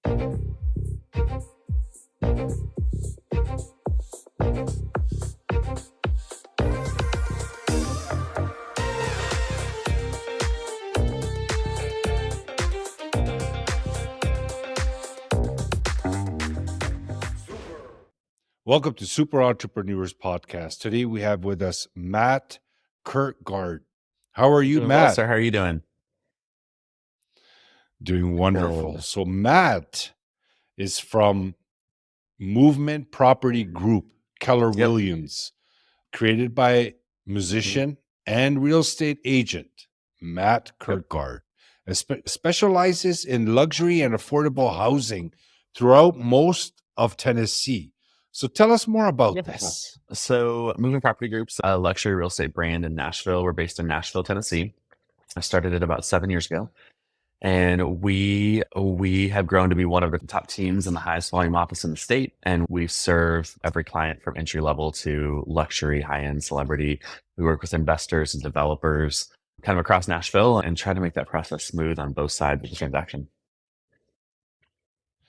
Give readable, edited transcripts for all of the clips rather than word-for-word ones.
Welcome to Super Entrepreneurs Podcast. Today we have with us Matt Kirkegaard. How are you, Doing Matt? well, sir. How are you doing? Doing wonderful. Good. So Matt is from Movement Property Group, Keller Yep. Williams, created by musician and real estate agent Matt Kirkegaard. Specializes in luxury and affordable housing throughout most of Tennessee. So tell us more about this. So Moving Property Group's a luxury real estate brand in Nashville. We're based in Nashville, Tennessee. I started it about 7 years ago. And we have grown to be one of the top teams in the highest volume office in the state. And we serve every client from entry level to luxury, high-end celebrity. We work with investors and developers kind of across Nashville and try to make that process smooth on both sides of the transaction.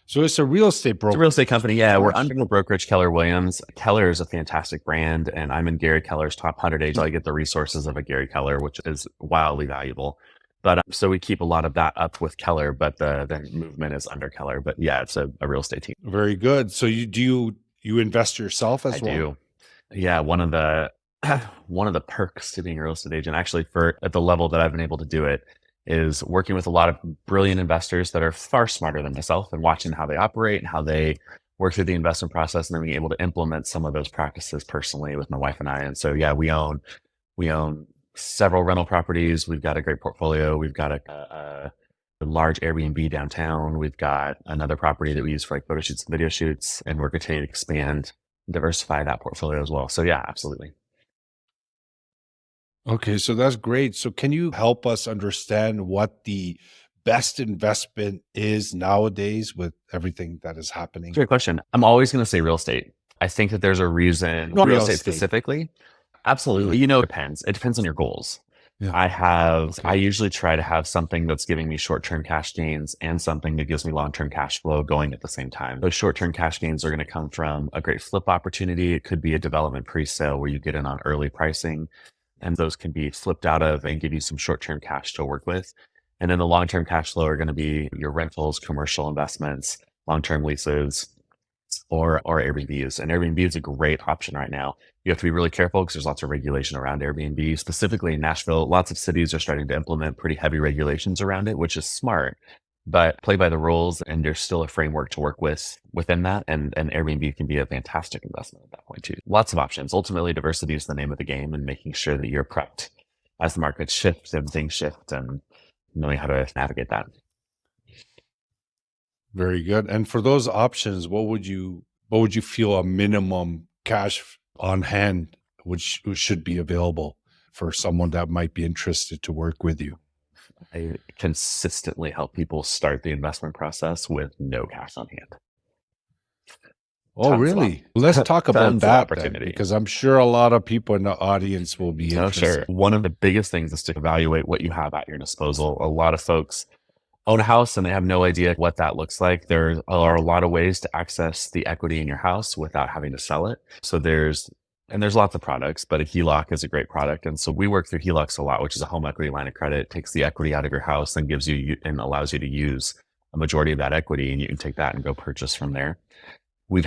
So it's a real estate broker. It's a real estate company. Yeah, we're under the brokerage Keller Williams. Keller is a fantastic brand, and I'm in Gary Keller's top 100 agents. I get the resources of a Gary Keller, which is wildly valuable. But so we keep a lot of that up with Keller, but the movement is under Keller. But yeah, it's a real estate team. Very good. So you invest yourself as well? I do. Yeah, one of the perks to being a real estate agent, actually, at the level that I've been able to do it, is working with a lot of brilliant investors that are far smarter than myself and watching how they operate and how they work through the investment process, and then being able to implement some of those practices personally with my wife and I. And so, yeah, we own several rental properties. We've got a great portfolio. We've got a large Airbnb downtown. We've got another property that we use for like photo shoots and video shoots, and we're continuing to expand and diversify that portfolio as well. So yeah, absolutely. Okay, so that's great. So can you help us understand what the best investment is nowadays with everything that is happening? Great question. I'm always going to say real estate. I think that there's a reason. Real estate specifically. Absolutely. It depends. It depends on your goals. Yeah. I usually try to have something that's giving me short-term cash gains and something that gives me long-term cash flow going at the same time. Those short-term cash gains are going to come from a great flip opportunity. It could be a development pre-sale where you get in on early pricing, and those can be flipped out of and give you some short-term cash to work with. And then the long-term cash flow are going to be your rentals, commercial investments, long-term leases, or Airbnbs. And Airbnb is a great option right now. You have to be really careful because there's lots of regulation around Airbnb. Specifically in Nashville, lots of cities are starting to implement pretty heavy regulations around it, which is smart, but play by the rules, and there's still a framework to work within that. And Airbnb can be a fantastic investment at that point too. Lots of options. Ultimately, diversity is the name of the game, and making sure that you're prepped as the markets shift and things shift, and knowing how to navigate that. Very good. And for those options, what would you feel a minimum cash on hand which should be available for someone that might be interested to work with you? I consistently help people start the investment process with no cash on hand. Oh, really? Let's talk about that then, because I'm sure a lot of people in the audience will be interested. Sure. One of the biggest things is to evaluate what you have at your disposal. A lot of folks own a house and they have no idea what that looks like. There are a lot of ways to access the equity in your house without having to sell it. So there's lots of products, but a HELOC is a great product. And so we work through HELOCs a lot, which is a home equity line of credit. It takes the equity out of your house and gives you and allows you to use a majority of that equity, and you can take that and go purchase from there. We've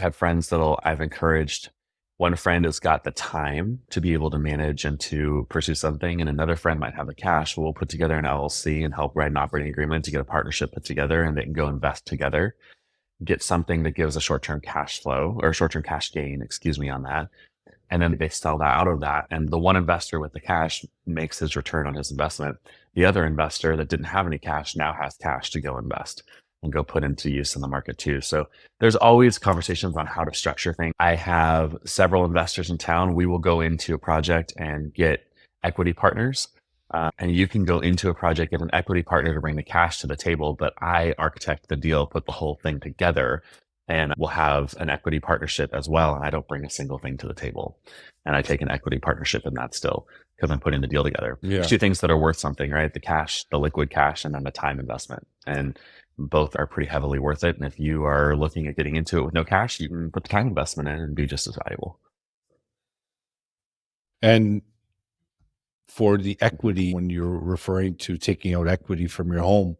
had friends I've encouraged. One friend has got the time to be able to manage and to pursue something, and another friend might have the cash. We'll put together an LLC and help write an operating agreement to get a partnership put together, and they can go invest together, get something that gives a short-term cash flow or short-term cash gain, on that. And then they sell that out of that. And the one investor with the cash makes his return on his investment. The other investor that didn't have any cash now has cash to go invest and go put into use in the market too. So there's always conversations on how to structure things. I have several investors in town. We will go into a project and get equity partners. And you can go into a project, get an equity partner to bring the cash to the table, but I architect the deal, put the whole thing together, and we'll have an equity partnership as well. And I don't bring a single thing to the table. And I take an equity partnership in that still, because I'm putting the deal together. Yeah. Two things that are worth something, right? The cash, the liquid cash, and then the time investment. And both are pretty heavily worth it. And if you are looking at getting into it with no cash, you can put the time investment in and be just as valuable. And for the equity, when you're referring to taking out equity from your home,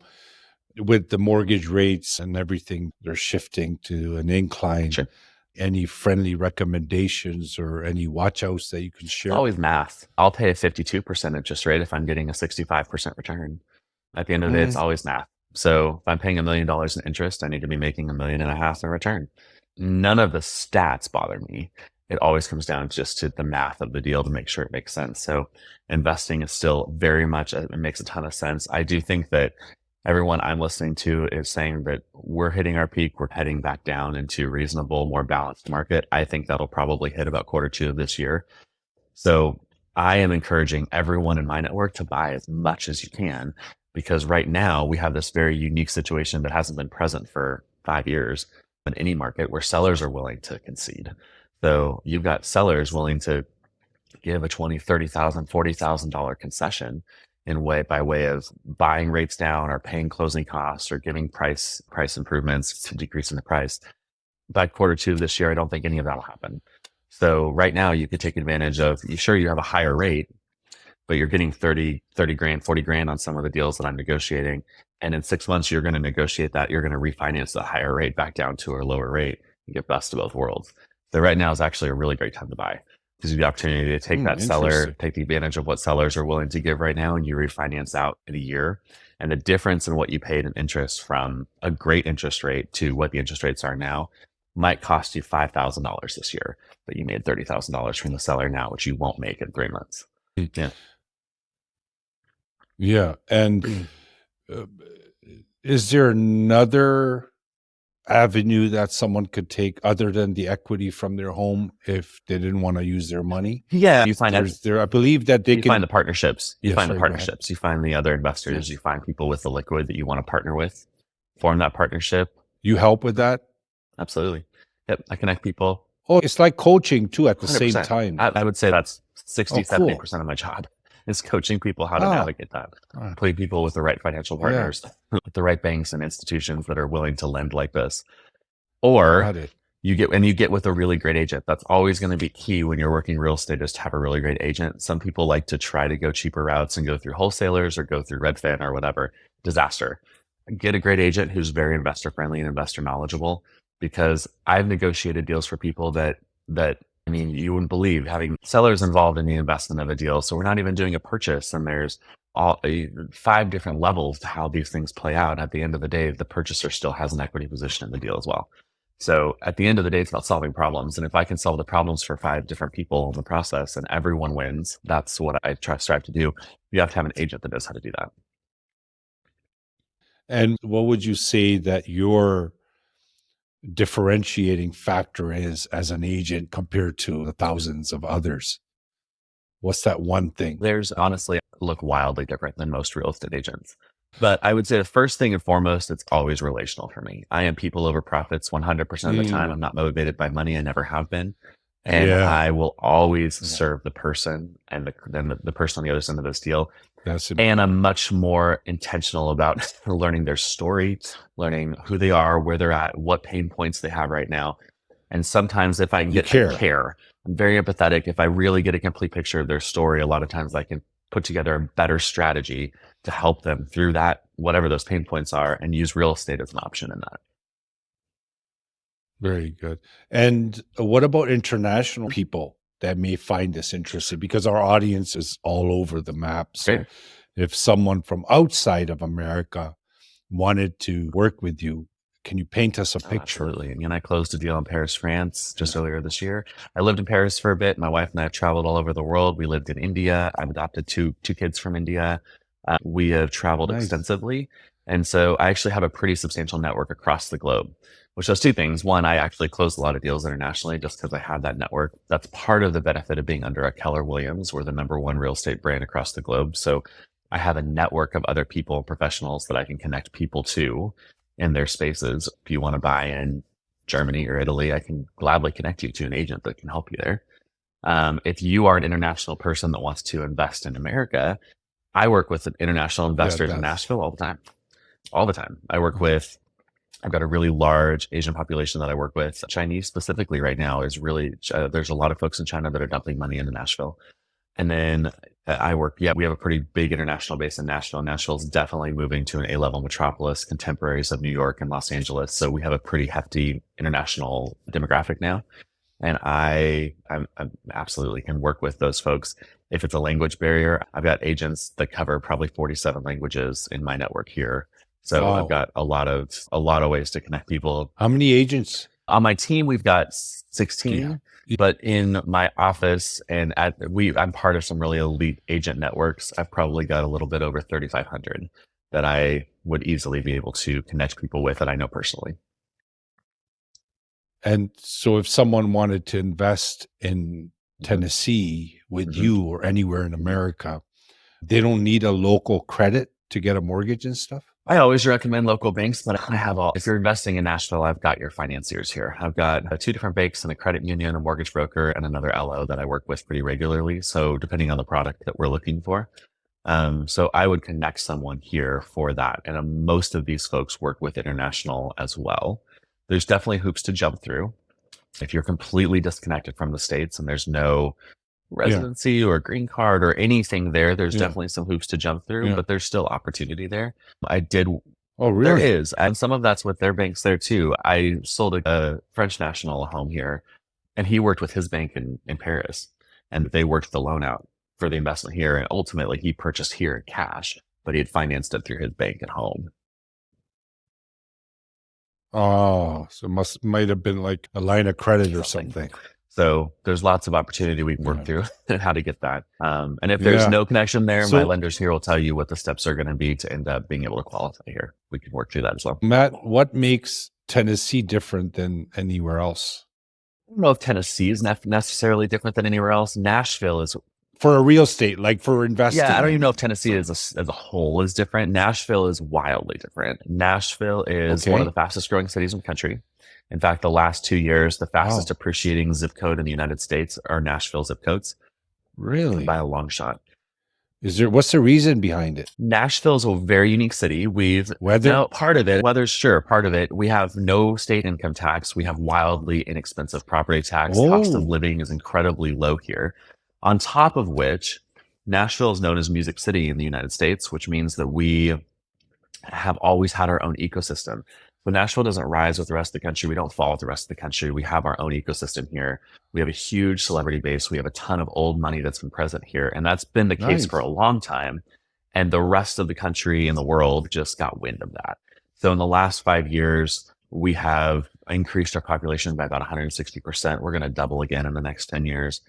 with the mortgage rates and everything, they're shifting to an incline. Sure. Any friendly recommendations or any watch outs that you can It's share? always math. I'll pay a 52% interest rate if I'm getting a 65% return. At the end of the day, it's always math. So if I'm paying $1 million in interest, I need to be making $1.5 million in return. None of the stats bother me. It always comes down just to the math of the deal to make sure it makes sense. So investing is still very much, it makes a ton of sense. I do think that everyone I'm listening to is saying that we're hitting our peak. We're heading back down into reasonable, more balanced market. I think that'll probably hit about Q2 of this year. So I am encouraging everyone in my network to buy as much as you can, because right now we have this very unique situation that hasn't been present for 5 years in any market where sellers are willing to concede. So you've got sellers willing to give a $20,000, $30,000, $40,000 concession by way of buying rates down or paying closing costs or giving price improvements to decreasing the price. By Q2 of this year, I don't think any of that will happen. So right now you could take advantage of, you have a higher rate, but you're getting 30 grand, 40 grand on some of the deals that I'm negotiating. And in 6 months, you're going to negotiate that. You're going to refinance the higher rate back down to a lower rate and get best of both worlds. So right now is actually a really great time to buy, because you have the opportunity to take that seller, take the advantage of what sellers are willing to give right now, and you refinance out in a year. And the difference in what you paid in interest from a great interest rate to what the interest rates are now might cost you $5,000 this year, but you made $30,000 from the seller now, which you won't make in 3 months. Yeah. Yeah. And is there another avenue that someone could take other than the equity from their home if they didn't want to use their money? Yeah, you find I believe that they you can find the partnerships. You find the sorry, go ahead. partnerships. You find the other investors. You find people with the liquid that you want to partner with. Form that partnership. You help with that? Absolutely. Yep. I connect people. Oh, it's like coaching too at the 100%. same time. I would say that's 60, cool. 70% of my job is coaching people how to navigate that. Putting people with the right financial partners, with the right banks and institutions that are willing to lend like this. Or you get with a really great agent. That's always going to be key when you're working real estate, is to have a really great agent. Some people like to try to go cheaper routes and go through wholesalers or go through Redfin or whatever. Disaster. Get a great agent who's very investor friendly and investor knowledgeable, because I've negotiated deals for people that I mean, you wouldn't believe, having sellers involved in the investment of a deal. So we're not even doing a purchase, and there's 5 different levels to how these things play out. At the end of the day, the purchaser still has an equity position in the deal as well. So at the end of the day, it's about solving problems. And if I can solve the problems for 5 different people in the process and everyone wins, that's what I strive to do. You have to have an agent that knows how to do that. And what would you say that your differentiating factor is as an agent compared to the thousands of others? What's that one thing? There's honestly look wildly different than most real estate agents. But I would say the first thing and foremost, it's always relational for me. I am people over profits 100% of the time. I'm not motivated by money. I never have been. And I will always serve the person and the person on the other side of this deal. And I'm much more intentional about learning their story, learning who they are, where they're at, what pain points they have right now. And sometimes if I can get care, I'm very empathetic. If I really get a complete picture of their story, a lot of times I can put together a better strategy to help them through that, whatever those pain points are, and use real estate as an option in that. Very good. And what about international people that may find this interesting? Because our audience is all over the map. So if someone from outside of America wanted to work with you, can you paint us a picture? Absolutely. And I closed a deal in Paris, France just earlier this year. I lived in Paris for a bit. My wife and I have traveled all over the world. We lived in India. I've adopted two kids from India. We have traveled extensively. And so I actually have a pretty substantial network across the globe, which does 2 things. One, I actually closed a lot of deals internationally just because I have that network. That's part of the benefit of being under a Keller Williams. We're the #1 real estate brand across the globe. So I have a network of other people, professionals that I can connect people to in their spaces. If you want to buy in Germany or Italy, I can gladly connect you to an agent that can help you there. If you are an international person that wants to invest in America, I work with international investors in Nashville all the time. all the time. I've got a really large Asian population that I work with. Chinese specifically right now is really, there's a lot of folks in China that are dumping money into Nashville. And then we have a pretty big international base in Nashville. Nashville's definitely moving to an A-level metropolis, contemporaries of New York and Los Angeles. So we have a pretty hefty international demographic now. And I absolutely can work with those folks. If it's a language barrier, I've got agents that cover probably 47 languages in my network here. So Wow. I've got a lot of ways to connect people. How many agents? On my team, we've got 16, but in my office and I'm part of some really elite agent networks. I've probably got a little bit over 3,500 that I would easily be able to connect people with that I know personally. And so if someone wanted to invest in Tennessee with you or anywhere in America, they don't need a local credit to get a mortgage and stuff? I always recommend local banks, but if you're investing in Nashville, I've got your financiers here. I've got 2 different banks and a credit union, a mortgage broker, and another LO that I work with pretty regularly. So depending on the product that we're looking for. So I would connect someone here for that. And most of these folks work with international as well. There's definitely hoops to jump through. If you're completely disconnected from the States and there's no residency or green card or anything there's definitely some hoops to jump through, but there's still opportunity there. Oh, really? There is. And some of that's with their banks there too. I sold a French national a home here, and he worked with his bank in Paris, and they worked the loan out for the investment here. And ultimately he purchased here in cash, but he had financed it through his bank at home. Oh, so might have been like a line of credit or something. So there's lots of opportunity we can work through and how to get that. And if there's no connection there, my lenders here will tell you what the steps are going to be to end up being able to qualify here. We can work through that as well. Matt, what makes Tennessee different than anywhere else? I don't know if Tennessee is necessarily different than anywhere else. Nashville is for a real estate, like for investing. Yeah, I don't even know if Tennessee as a whole is different. Nashville is wildly different. Nashville is one of the fastest growing cities in the country. In fact, the last 2 years, the fastest appreciating zip code in the United States are Nashville zip codes. Really? By a long shot. What's the reason behind it? Nashville is a very unique city. Part of it. We have no state income tax. We have wildly inexpensive property tax. Cost of living is incredibly low here. On top of which, Nashville is known as Music City in the United States, which means that we have always had our own ecosystem. So Nashville doesn't rise with the rest of the country. We don't fall with the rest of the country. We have our own ecosystem here. We have a huge celebrity base. We have a ton of old money that's been present here. And that's been the case for a long time. And the rest of the country and the world just got wind of that. So in the last 5 years, we have increased our population by about 160%. We're going to double again in the next 10 years.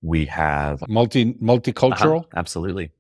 We have multicultural. Absolutely.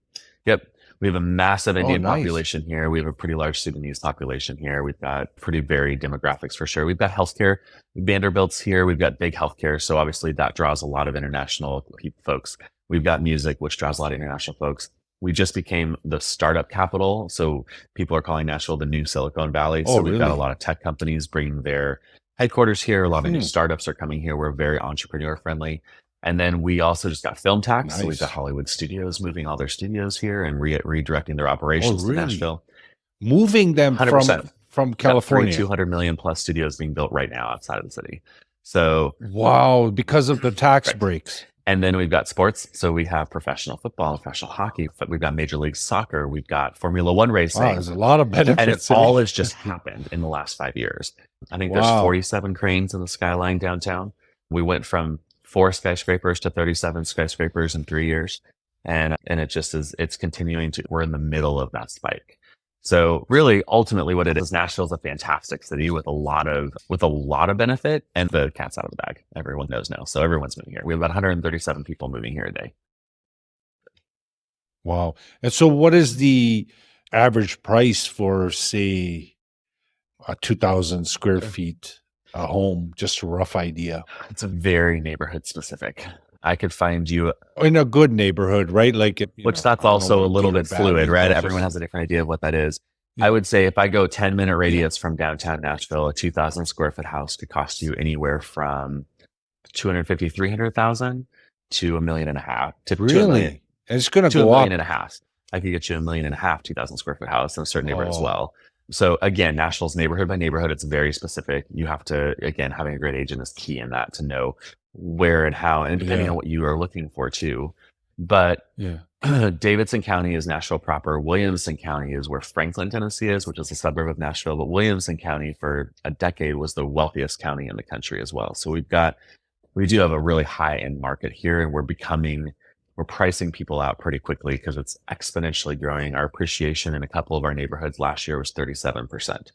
Yep. We have a massive Indian population here. We have a pretty large Sudanese population here. We've got pretty varied demographics for sure. We've got healthcare. Vanderbilt's here. We've got big healthcare. So obviously that draws a lot of international folks. We've got music, which draws a lot of international folks. We just became the startup capital. So people are calling Nashville the new Silicon Valley. So we've got a lot of tech companies bringing their headquarters here. A lot of new startups are coming here. We're very entrepreneur friendly. And then we also just got film tax. So we've got Hollywood studios moving all their studios here and redirecting their operations to Nashville. Moving them 100%. From California. 200 million plus studios being built right now outside of the city. So wow, because of the tax breaks. And then we've got sports. So we have professional football, professional hockey. We've got Major League Soccer. We've got Formula One racing. Wow, there's a lot of benefits. And it all has just happened in the last 5 years. I think there's 47 cranes in the skyline downtown. We went from 4 skyscrapers to 37 skyscrapers in 3 years. And it just is, it's continuing to, we're in the middle of that spike. So really, ultimately what it is, Nashville's a fantastic city with a lot of benefit, and the cat's out of the bag. Everyone knows now. So everyone's moving here. We have about 137 people moving here a day. Wow. And so what is the average price for, say, a 2,000 square feet a home? Just a rough idea. It's a very neighborhood specific. I could find you in a good neighborhood, right? Like, that's also a little bit fluid, right? Everyone has a different idea of what that is. Yeah. I would say if I go 10-minute radius from downtown Nashville, a 2,000 square foot house could cost you anywhere from $250,000, $300,000 to $1.5 million. Really? And it's going to go $1.5 up. million. I could get you $1.5 million, 2,000 square foot house in a certain neighborhood as well. So again, Nashville's neighborhood by neighborhood. It's very specific. You have to, again, having a great agent is key in that to know where and how, and depending on Yeah. what you are looking for too. But Yeah. Davidson County is Nashville proper. Williamson County is where Franklin, Tennessee is, which is a suburb of Nashville. But Williamson County for a decade was the wealthiest county in the country as well. So we do have a really high end market here, and we're pricing people out pretty quickly because it's exponentially growing. Our appreciation in a couple of our neighborhoods last year was 37%,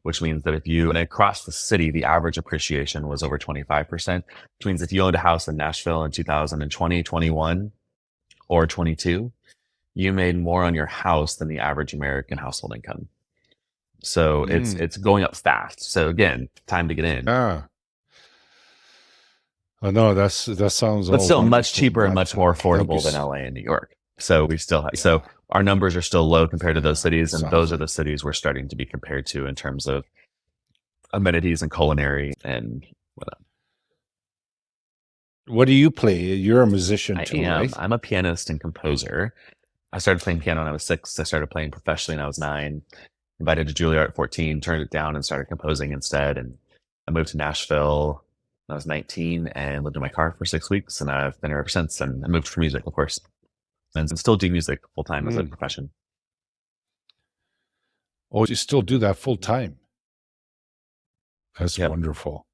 which means that and across the city, the average appreciation was over 25%, which means if you owned a house in Nashville in 2020, 21, or 22, you made more on your house than the average American household income. So it's going up fast. So again, time to get in. Yeah. Oh no, that sounds. But all still much wonderful, cheaper and Matt. much more Thank you affordable than LA and New York. So we still have, so our numbers are still low compared to those cities. And those are the cities we're starting to be compared to in terms of amenities and culinary and whatnot. What do you play? You're a musician too, right? I'm a pianist and composer. I started playing piano when I was 6. I started playing professionally when I was 9. Invited to Juilliard at 14, turned it down and started composing instead. And I moved to Nashville when I was 19 and lived in my car for 6 weeks. And I've been here ever since. And I moved for music, of course, and still do music full time as a profession. Oh, you still do that full time? That's wonderful.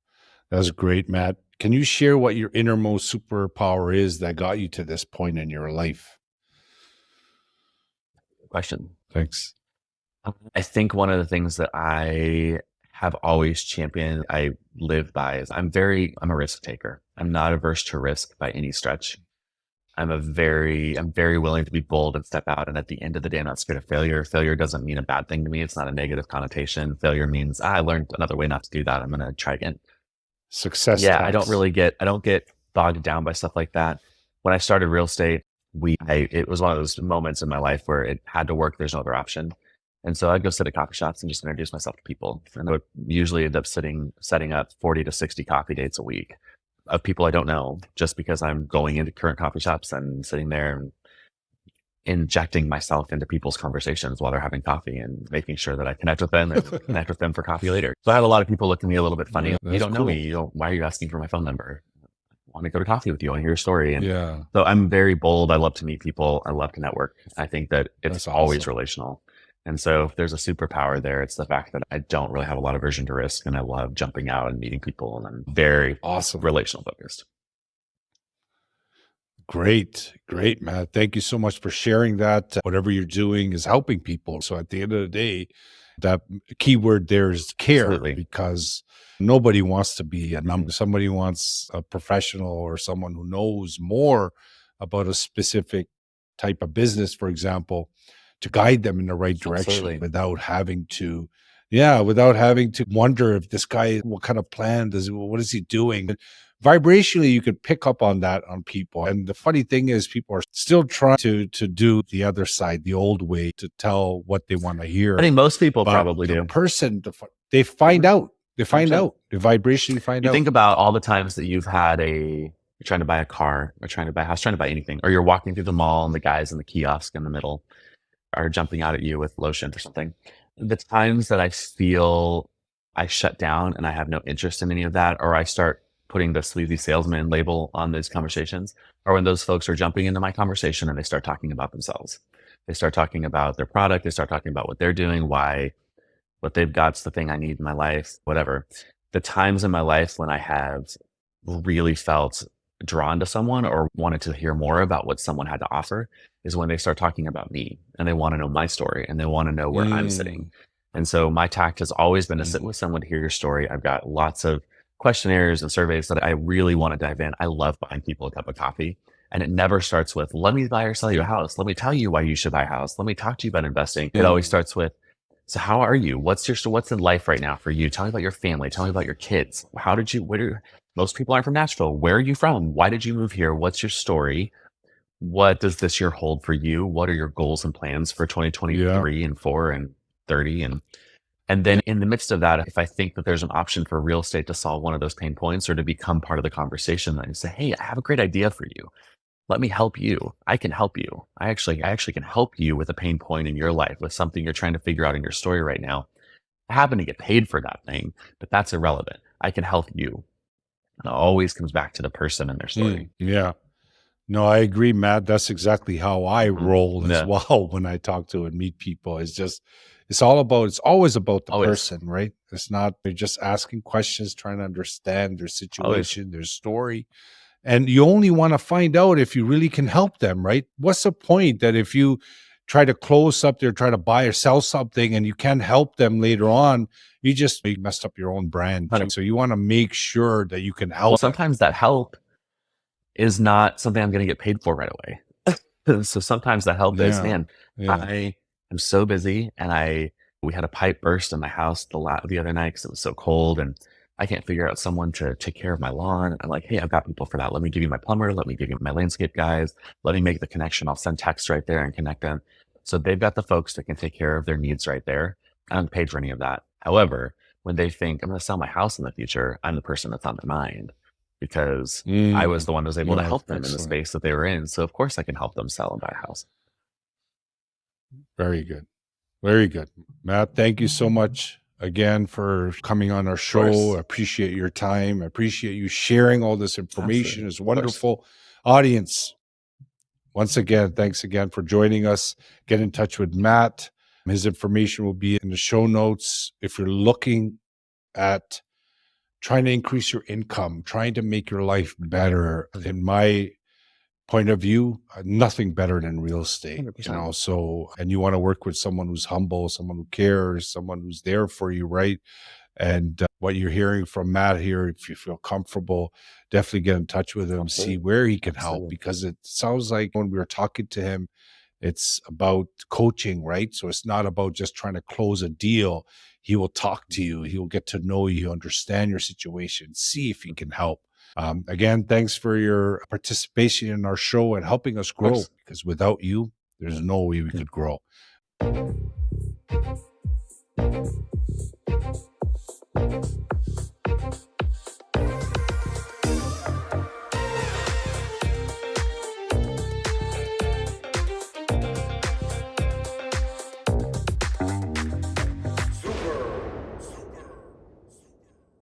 That's great, Matt. Can you share what your innermost superpower is that got you to this point in your life? Question. Thanks. I think one of the things that I have always championed, I live by, is I'm a risk taker. I'm not averse to risk by any stretch. I'm very willing to be bold and step out. And at the end of the day, I'm not scared of failure. Failure doesn't mean a bad thing to me. It's not a negative connotation. Failure means I learned another way not to do that. I'm going to try again. Success. Yeah. I don't get bogged down by stuff like that. When I started real estate, it was one of those moments in my life where it had to work. There's no other option. And so I'd go sit at coffee shops and just introduce myself to people. And I would usually end up setting up 40 to 60 coffee dates a week of people I don't know, just because I'm going into current coffee shops and sitting there and injecting myself into people's conversations while they're having coffee and making sure that I connect with them and connect with them for coffee later. So I had a lot of people look at me a little bit funny. You don't know me. Why are you asking for my phone number? I want to go to coffee with you. I want to hear your story. And so I'm very bold. I love to meet people. I love to network. I think that it's always relational. And so if there's a superpower there, it's the fact that I don't really have a lot of aversion to risk, and I love jumping out and meeting people, and I'm very relational focused. Great, Matt. Thank you so much for sharing that. Whatever you're doing is helping people. So at the end of the day, that key word there is care, because nobody wants to be a number. Somebody wants a professional or someone who knows more about a specific type of business, for example, to guide them in the right direction without having to wonder if this guy, what kind of plan what is he doing? Vibrationally, you could pick up on that on people. And the funny thing is, people are still trying to do the other side, the old way, to tell what they want to hear. I think most people probably do. They find out. They find out. They vibrationally find out. You think about all the times that you've had you're trying to buy a car, or trying to buy a house, trying to buy anything, or you're walking through the mall and the guys in the kiosk in the middle are jumping out at you with lotion or something. The times that I feel I shut down and I have no interest in any of that, or I start putting the sleazy salesman label on those conversations, or when those folks are jumping into my conversation and they start talking about themselves. They start talking about their product. They start talking about what they're doing, what they've got's the thing I need in my life, whatever. The times in my life when I have really felt drawn to someone or wanted to hear more about what someone had to offer is when they start talking about me, and they want to know my story, and they want to know where I'm sitting. And so my tact has always been to sit with someone to hear your story. I've got lots of questionnaires and surveys that I really want to dive in. I love buying people a cup of coffee, and it never starts with, let me buy or sell you a house. Let me tell you why you should buy a house. Let me talk to you about investing. It always starts with, so how are you? What's in life right now for you? Tell me about your family. Tell me about your kids. Most people aren't from Nashville. Where are you from? Why did you move here? What's your story? What does this year hold for you? What are your goals and plans for 2023 and 4 and 30? And then in the midst of that, if I think that there's an option for real estate to solve one of those pain points or to become part of the conversation, then I say, hey, I have a great idea for you. let me help you. I can help you. I actually can help you with a pain point in your life, with something you're trying to figure out in your story right now. I happen to get paid for that thing, but that's irrelevant. I can help you. And it always comes back to the person and their story. Yeah. No, I agree, Matt. That's exactly how I roll as Yeah. well when I talk to and meet people. It's always about the Always. person, right? It's not, they're just asking questions, trying to understand their Always. situation, their story. And you only want to find out if you really can help them, right? What's the point that if you try to close something or try to buy or sell something and you can't help them later on, you messed up your own brand. So you want to make sure that you can help Well, them. sometimes that help is not something I'm going to get paid for right away. So sometimes the help is, man, I am so busy and we had a pipe burst in my house the other night because it was so cold and I can't figure out someone to take care of my lawn. I'm like, hey, I've got people for that. Let me give you my plumber. Let me give you my landscape guys. Let me make the connection. I'll send text right there and connect them. So they've got the folks that can take care of their needs right there. I don't get paid for any of that. However, when they think I'm going to sell my house in the future, I'm the person that's on their mind because I was the one that was able to help them in the space that they were in. So of course I can help them sell and buy a house. Very good. Very good. Matt, thank you so much again for coming on our show. I appreciate your time. I appreciate you sharing all this information. It's wonderful. Audience, once again, thanks again for joining us. Get in touch with Matt. His information will be in the show notes. If you're looking at trying to increase your income, trying to make your life better, in my point of view, nothing better than real estate, 100%. so, and you want to work with someone who's humble, someone who cares, someone who's there for you, right? And what you're hearing from Matt here, if you feel comfortable, definitely get in touch with him, see where he can help, because it sounds like when we were talking to him, it's about coaching, right? So it's not about just trying to close a deal. He will talk to you. He'll get to know you, understand your situation, see if he can help. Again, thanks for your participation in our show and helping us grow, because without you, there's no way we could grow.